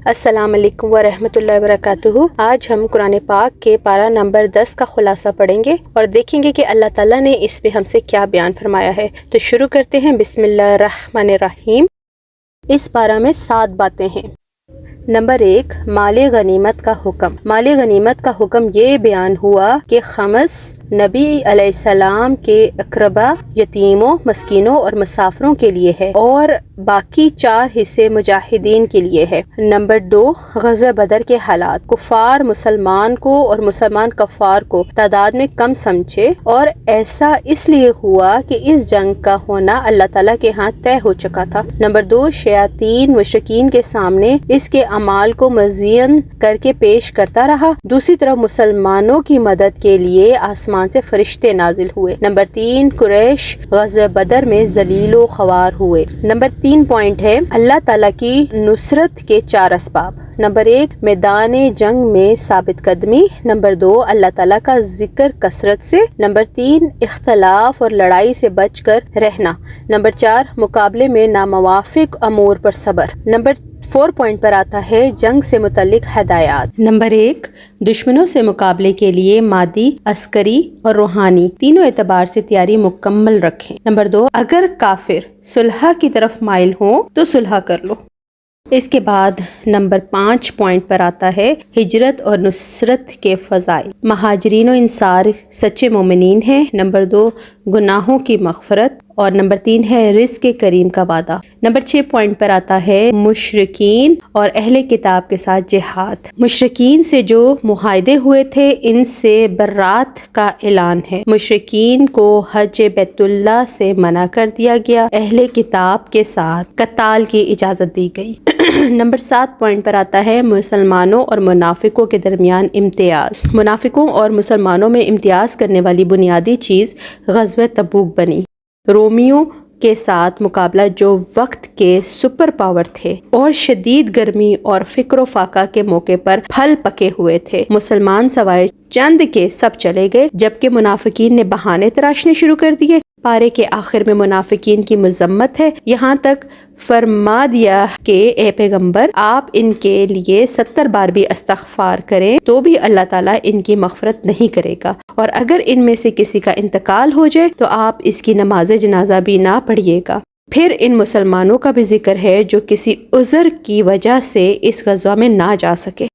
السلام علیکم ورحمۃ اللہ وبرکاتہ۔ آج ہم قرآن پاک کے پارہ نمبر 10 کا خلاصہ پڑھیں گے اور دیکھیں گے کہ اللہ تعالیٰ نے اس میں ہم سے کیا بیان فرمایا ہے۔ تو شروع کرتے ہیں، بسم اللہ الرحمن الرحیم۔ اس پارہ میں 7 باتیں ہیں۔ نمبر 1، مال غنیمت کا حکم۔ مال غنیمت کا حکم یہ بیان ہوا کہ خمس نبی علیہ السلام کے اقربا، یتیموں، مسکینوں اور مسافروں کے لیے ہے اور باقی 4 حصے مجاہدین کے لیے ہے۔ نمبر 2، غزوہ بدر کے حالات۔ کفار مسلمان کو اور مسلمان کفار کو تعداد میں کم سمجھے اور ایسا اس لیے ہوا کہ اس جنگ کا ہونا اللہ تعالیٰ کے ہاں طے ہو چکا تھا۔ نمبر 2، شیاطین مشرکین کے سامنے اس کے اعمال کو مزین کر کے پیش کرتا رہا، دوسری طرف مسلمانوں کی مدد کے لیے آسمان سے فرشتے نازل ہوئے۔ نمبر 3، قریش غزوہ بدر میں ذلیل و خوار ہوئے۔ نمبر 3 پوائنٹ ہے اللہ تعالیٰ کی نصرت کے 4 اسباب۔ نمبر 1، میدان جنگ میں ثابت قدمی۔ نمبر 2، اللہ تعالیٰ کا ذکر کثرت سے۔ نمبر 3، اختلاف اور لڑائی سے بچ کر رہنا۔ نمبر 4، مقابلے میں ناموافق امور پر صبر۔ نمبر 4 پوائنٹ پر آتا ہے جنگ سے متعلق ہدایات۔ نمبر 1، دشمنوں سے مقابلے کے لیے مادی، عسکری اور روحانی تینوں اعتبار سے تیاری مکمل رکھیں۔ نمبر 2، اگر کافر صلح کی طرف مائل ہوں تو صلح کر لو۔ اس کے بعد نمبر 5 پوائنٹ پر آتا ہے ہجرت اور نصرت کے فضائل۔ مہاجرین و انصار سچے مومنین ہیں۔ نمبر 2، گناہوں کی مغفرت اور نمبر 3 ہے رزق کریم کا وعدہ۔ نمبر 6 پوائنٹ پر آتا ہے مشرکین اور اہل کتاب کے ساتھ جہاد۔ مشرکین سے جو معاہدے ہوئے تھے ان سے برات کا اعلان ہے۔ مشرکین کو حج بیت اللہ سے منع کر دیا گیا، اہل کتاب کے ساتھ قتال کی اجازت دی گئی۔ نمبر 7 پوائنٹ پر آتا ہے مسلمانوں اور منافقوں کے درمیان امتیاز۔ منافقوں اور مسلمانوں میں امتیاز کرنے والی بنیادی چیز غزوہ تبوک بنی۔ رومیوں کے ساتھ مقابلہ جو وقت کے سپر پاور تھے اور شدید گرمی اور فقر و فاقہ کے موقع پر پھل پکے ہوئے تھے، مسلمان سوائے چند کے سب چلے گئے، جبکہ منافقین نے بہانے تراشنے شروع کر دیے۔ پارے کے آخر میں منافقین کی مذمت ہے، یہاں تک فرما دیا کہ اے پیغمبر آپ ان کے لیے 70 بار بھی استغفار کریں تو بھی اللہ تعالیٰ ان کی مغفرت نہیں کرے گا، اور اگر ان میں سے کسی کا انتقال ہو جائے تو آپ اس کی نماز جنازہ بھی نہ پڑھیے گا۔ پھر ان مسلمانوں کا بھی ذکر ہے جو کسی عذر کی وجہ سے اس غزوہ میں نہ جا سکے۔